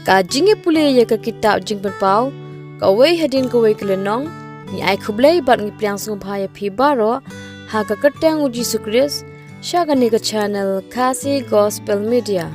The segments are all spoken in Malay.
Ka jinge pule ya ka kitab jing pau ka wei hadin ka wei kelenong ni ai khublei bat ngi plyang sung phaya phi baro ha ka katang uji sukris shagani ka channel Kasi Gospel Media.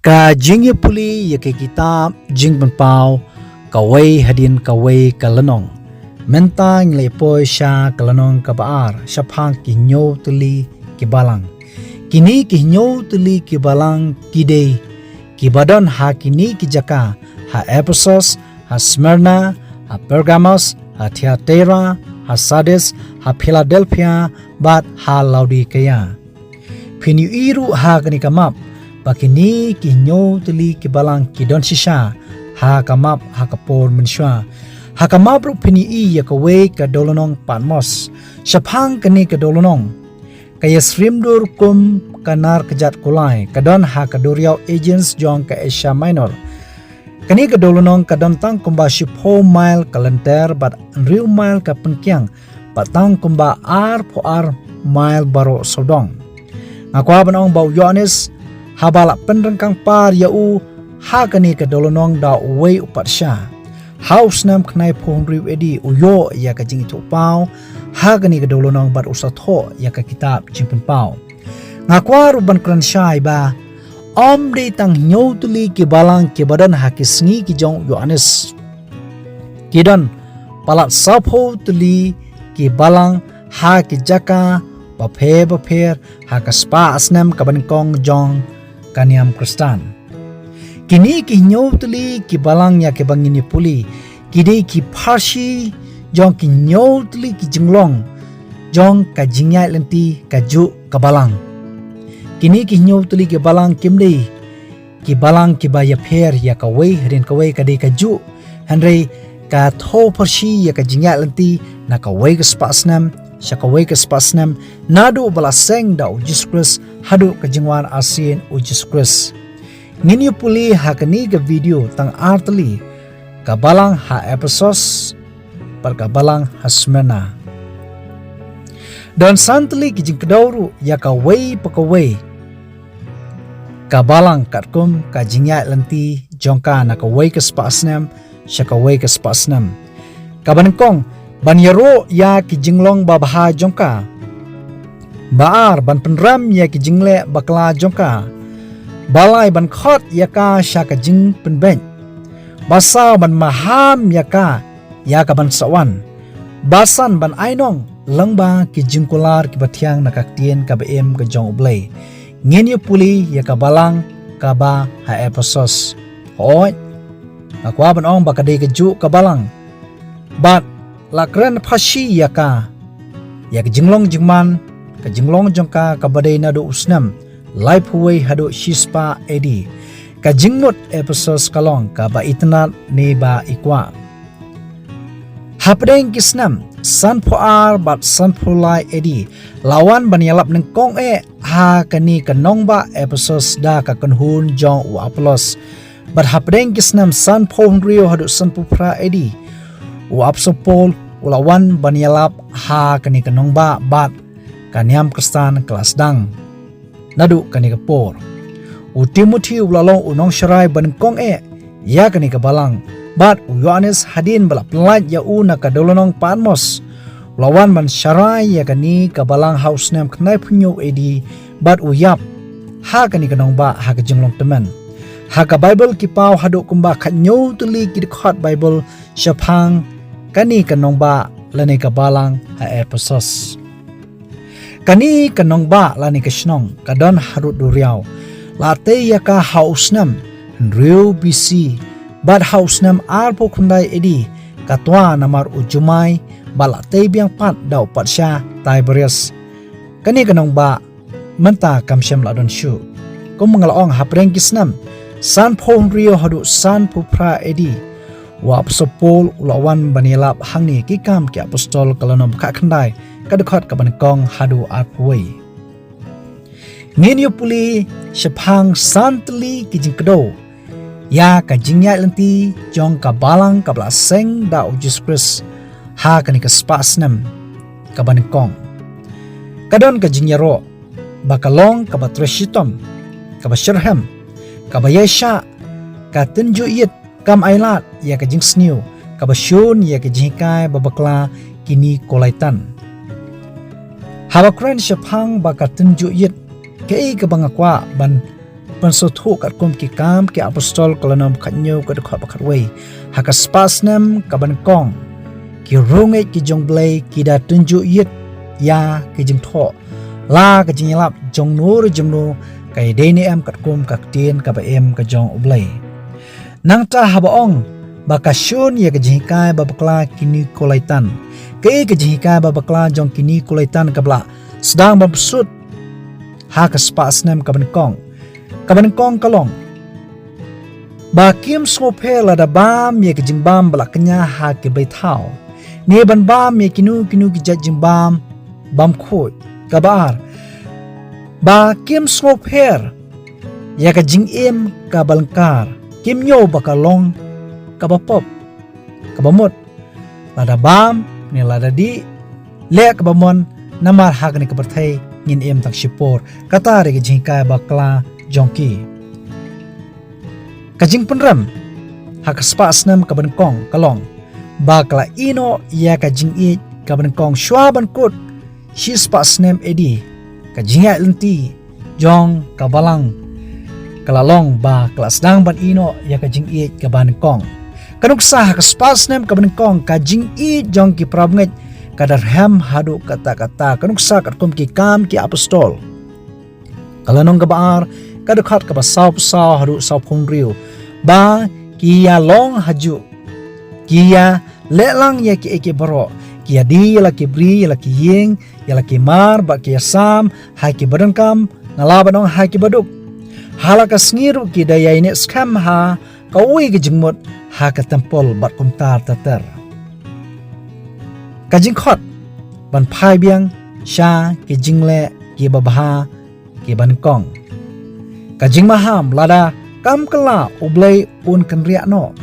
Ka jinge puli ya ke kitab jing pau ka wei hadin ka wei kelenong menta ngle poi sha kelenong ka baar shaphang ki nyo tuli ki balang kini ki nyo tuli ki balang kidei ki badon ha kini ki jaka ha Ephesus ha Smyrna ha Pergamos ha Thyatira ha Sardis ha Philadelphia bat ha Laodicea phini iru ha kani kamap pakini ki nyo tuli ki balang ki don shisha ha kamap ha kapor menshwa ha kamap ru phini i ya ka we ka dolonong panmos shaphang kani ka dolonong kaya srimdur kum kanar kejat kulai kadon ha kaduriau agents jong ka Asia Minor kani ka dolonong kadon tang kumba shipho mile kalenter bat riu mile ka penkyang patang kumba ar po ar mile baro sodong ngakwa banong bau Yohanes habala penrengkang par yau ha kani ka dolonong da wei upat sha house nam knai phong riu edi uyo ya ka jing tu pau ha kani ka dolonong bat usatho ya ka kitab jingpen pau ngakwa ruban kran shai ba om de tang nyo tuli ki balang ki badan ha ki sngi ki jong Yohanes kidon palat sapho tuli ki balang ha ki jaka bapher ha ka spa asnam ka ban kong jong kaniam Kristan kini ki nyo tuli ki balang ya ke bangini puli kide ki parshi jong ki nyo tuli ki jinglong jong ka jingyai lenti ka ju ka balang kini ki nyo tuli ki balang kimde ki balang ki ba ya pher ya ka wei rin ka wei ka de ka ju hanre ka tho parshi ya ka jingyai lenti na ka wei ka spasnam shakawai ka spasnam nadu bala seng da Jesus Christ hadu ka jingwan asin Jesus Christ ngini puli hakani ka video tang artli ka balang ha Ephesus par ka balang ha Smyrna dan santli ki jingkdauru ya ka wei pakawei ka balang katkum ka jingya lanti jongka na ka wei ka spasnam shakawai ka spasnam ka bankong banyaro ya ki jinglong babha jongka baar ban penram ya ki jingle bakla jongka balai ban khot yaka shaka jing penben basa ban maham yaka ban sawan basan ban ainong langba ki jingkular ki bathiang nakaktien ka bem ka jong ublei ngeni puli yaka balang ka ba ha Ephesus hoi akwa ban ong bakade ka ju ka balang bat lakran phashi yaka jinglong jingman ka jinglong jongka ka badai na do usnam life way hado shispa edi ka jingnot Ephesus kalong ka ba itnat ne ba ikwa hapdeng kisnam san pho ar bat san pho lai edi lawan banyalap neng kong ha kani kanong ba Ephesus da ka kanhun jong u Apollos bat hapdeng kisnam san pho rio hado san pho pra edi u apsopol ulawan banyalap ha kani kanong ba bat kaniam Kristan kelas dang nadu kani ka por u Timothy ulalong unong sharai ban kong ya kani ka balang bat u Yohanes hadin bala plat ya u na ka dolonong panmos lawan ban sharai ya kani ka balang house nam knai punyo edi bat u yap ha kani ka nong ba ha ka jinglong teman ha ka Bible ki pau hadu kumba khanyo tuli ki khot Bible shaphang kani ka nong ba lani ka balang ha Ephesus kani kanong ba lani kashnong kadon harut duriao late yaka hausnam riu BC bad hausnam arpo khundai edi katwa namar ujumai balate biang pat dau patsha Tiberius kani kanong ba menta kamshem ladon shu komngalong hapreng kisnam san phon rio hadu san pupra edi wa apostol ulawan banilap hangni ki kam ki apostol kalanom kha khandai kadukhat kaban kong hadu arpui ngeni puli shaphang santli ki jingkdo ya ka jingya lenti jong ka balang ka bla seng da Jesus Christ ha kani ka spasnam kaban kong kadon ka jingyaro bakalong ka batresitom ka Basharham ka Bayesha ka Tunjuyit kam Ailat ya ka jing sniu ka Bashun ya ka jingkai babakla kini kolaitan habakren shapang ba ka Tunjuyit ke ka bangakwa ban pansothu kat kum ki kam ki apostol kalanom khanyo ka dekha bakharwei haka spasnem ka bankong ki rungai ki jongblai ki da Tunjuyit ya ki jingtho la ka jinglap jong nur jemnu kai deni em kat kum ka tien ka ba em ka jong ublai nangta habaong baka shun ya ka jingkai babakla kini kolaitan ke ka jingkai babakla jong kini kolaitan kabla sedang babsut ha ka spasnem ka bankong kalong ba kim sophe la da bam ya ka jingbam blaknya ha ke baithau ne ban bam ya kinu ki jingbam bam khoi kabar ba kim sopher ya ka jingem ka balangkar kim nyo bakalong ka bapop ka bamot la da bam ne la da di le ka bamon namar ha ka ni ka berthai ngin em tak shipor kata re ka jingkai bakla jongki kajing penram hak spasnam kabankong kalong bakla ino ya kajing i kabankong shwaban kut shi spasnam edi kajing ya lenti jong kabalang kalalong ba kelas dang ban ino ya kajing i kabankong kanuksa hak spasnam kabankong kajing i jong ki prabnget kadarham hadu kata-kata kanuksa katkum ki kam ki apostol kalanong kabaar kadukhat ka basaw haru saw phongriu ba kiya long haju kiya lelang ya ki eke baro kiya di la ki bri la ki yeng ya la ki mar ba kiya sam ha ki badangkam ngalabanong ha ki baduk halaka sngiru ki daya ini skam ha kawi ki jingmot ha ka tempol bat kumtar tatar kajing khot ban phai biang sha ki jingle ki babha ki bankong kajing maham lada kam kala ublai un kenriak no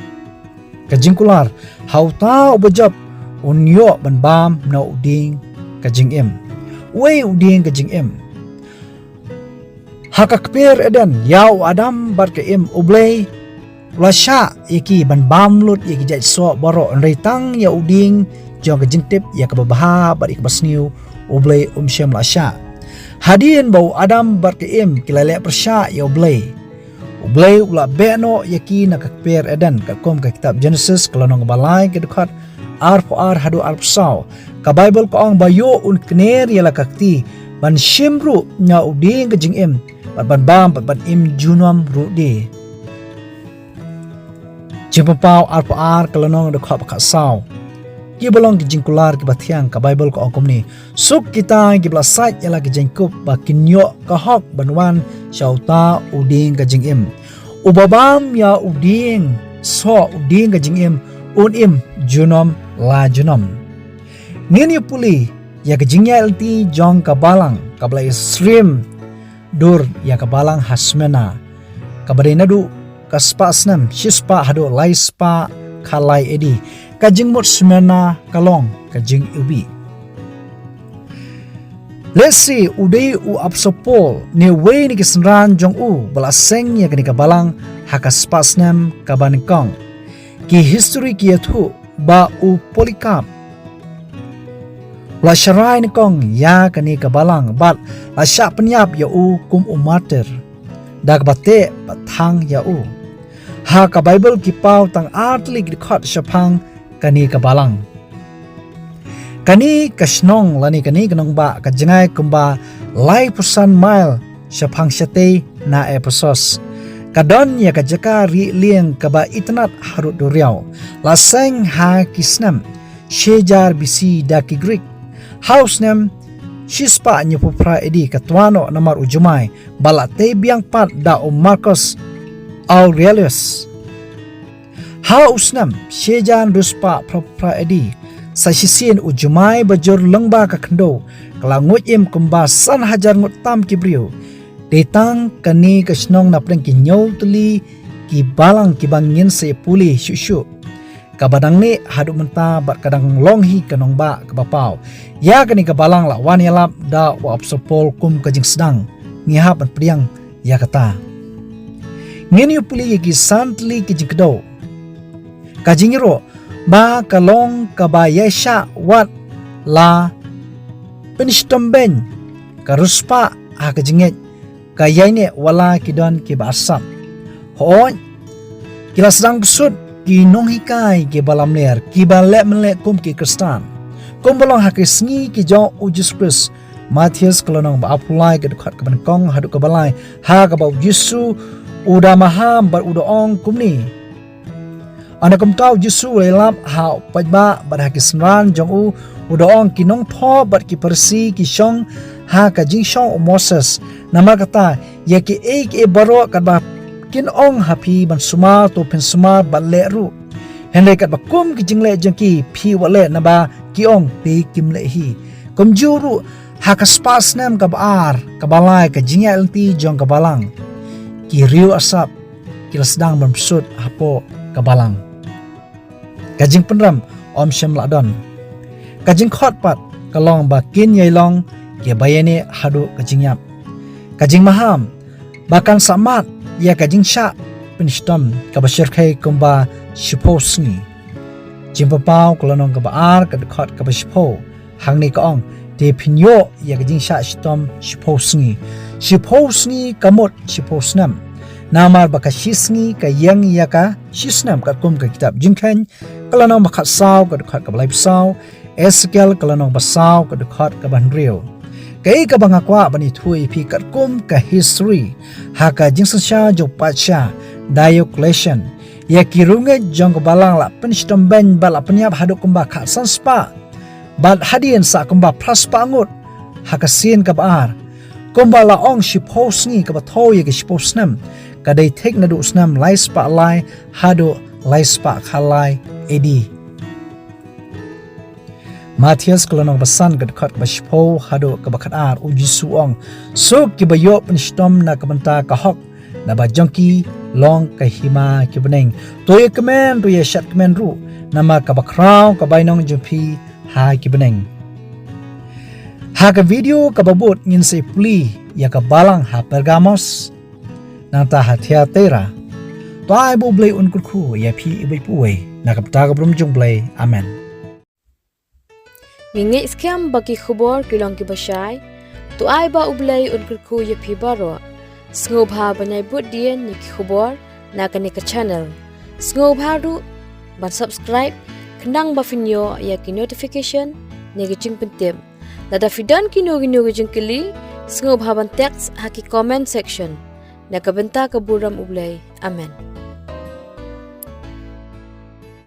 kajing kular hauta ubajab un yo ban bam na uding kajing em wei uding kajing em hakak per eden yau adam bar ke em ublai lasha iki ban bam lut iki jai so baro reitang ya uding jong kajing tip ya kababha bar ik basniu ublai shem lasha Hadian bau Adam barkeim kilale persya ya ublay ula beno yaki na kakper eden kakom ka kitab Genesis kalonong balay kedukhat ar hadu arpsaw ka Bible ko ang bayo un kner yala kakti ban shimru nya uding ka jingim ban bam ban im junam rudi jimpapaw ar kalonong dekhat kasaw ki bolong ki jingkular ki bathiang ka Bible ko angkom ni suk kita ki blasait yala ki jengkup ba kinyo ka hok banwan shauta uding ka jingim ubabam ya uding so uding ka jingim unim junom la junom ngini puli ya ka jingya lti jong ka balang ka blai stream dur ya ka balang hasmena ka badinadu ka spasnam shispa hado laispa khalai edi kajing mut semena kalong kajing ubi lesi udai u apsopol ne we ni kisran jong u balaseng ya kani kabalang hakas pasnam kabanikong ki history ki athu ba u polikap la sharai ni kong ya kani kabalang bat la sha penyap ya u kum umater dak bate pathang ya u ha ka Bible ki pau tang atli ki khat shapang kani kabalang kani kasnong lani kani kanong ba kajengai kumba lai pusan mile shapang shate na episos kadon ya kajaka ri lieng kaba itnat harut duriau laseng ha kisnam shejar bisi daki Greek house nem shispa nyupupra edi katwano namar ujumai balate biang pat da Marcus Aurelius ha usnam shejan ruspa propra edi sasisin ujumai bajur lengba ka khndo kalangut im kumba san hajar ngut tam kibriu detang kani kasnong na preng ki nyau tuli ki balang ki bangin se puli shushu kabadang ni hadu menta bat kadang longhi kanong ba kabapau ya kani kabalang la wan yalap da wa apsopol kum kajing sedang ngihap an priang ya kata ngin yu puli yagi santli ki jingkdo ka jingiro ba kalong ka ba yesha wat la penishtomben ka ruspa ha ka jinget ka yaine wala kidon ki ba asam hon kila sedang besut ki nong hikai ki balam ler ki balek melek kum ki kristan kum bolong ha ki sngi ki jo ujus kris Matius kelonong ba apulai ke dekat ke kong hadu ke balai ha ka ba Yesu udah maham bar udah ong kumni anak kum tau Yesu lelap ha pajba bar ha ki senran jong u udah ong kinong tho bar ki persi ki shong ha ka jing shong Moses nama kata ya ki e baro kat ba kin ong hapi ban suma to pen suma ban le ru henre kat ba kum ki jing le jong ki phi wa le na ba ki ong pe kim le hi kum juru haka spas nem ka baar ka balai ka jingya lenti jong ka balang ki riu asap kila sedang bermsud hapo ka balang kajing penram om shem ladon kajing khot pat kalong ba kin yai long ki bayane hadu kajing yap kajing maham bakan samat ya kajing sha pinstom ka bashir khai kumba shiposni jimpa pau kalonong ka baar ka khot ka bashpo hangni ka ong te pinyo ya kajing sha shitom shiposni kamot shiposnam namar baka shisngi ka yang ya ka shisnam ka kum ka kitab jingkhan kalanong bakhat saw ka dekhat ka balai saw eskel kalanong basaw ka dekhat ka banrio kai ka bangakwa bani thui phi ka kum ka history ha ka jingsan sha jo pacha Diocletian ya kirunge jong balang la penishtom ben bala penyap haduk kumba kha sanspa bad hadian sa kumba plus pangut hakasin ka baar kumba la ong shiposngi ka bathoy ke shiposnam kadai tek na du snam lai spa lai hado lai spa khalai edi Matius kolonong basan ka dekat ka shipo hado ka bakat ar uji suong so ki bayo penishtom na ka banta ka hok na ba jongki long ka hima ki beneng toy kemen to ye shat kemen ru nama ka bakraw ka bainong jumpi ha ki beneng ha ka video ka babut ngin se puli ya ka balang ha Pergamos nang ta ha theatera to ai bu blai un ku ya phi ibai puwe na ka ta ka brum jung blai amen Ngingi skam baki khubor kilong ki bashai to ai ba ublai un ku ya phi baro sngob ha banai bud dien ni khubor na ka ni ka channel sngob ha ru ban subscribe kendang ba finyo ya ki notification ni ki jing pentem nada fidan ki no jing kili sngob ha ban text ha ki comment section na ka benta ka buram ublai amen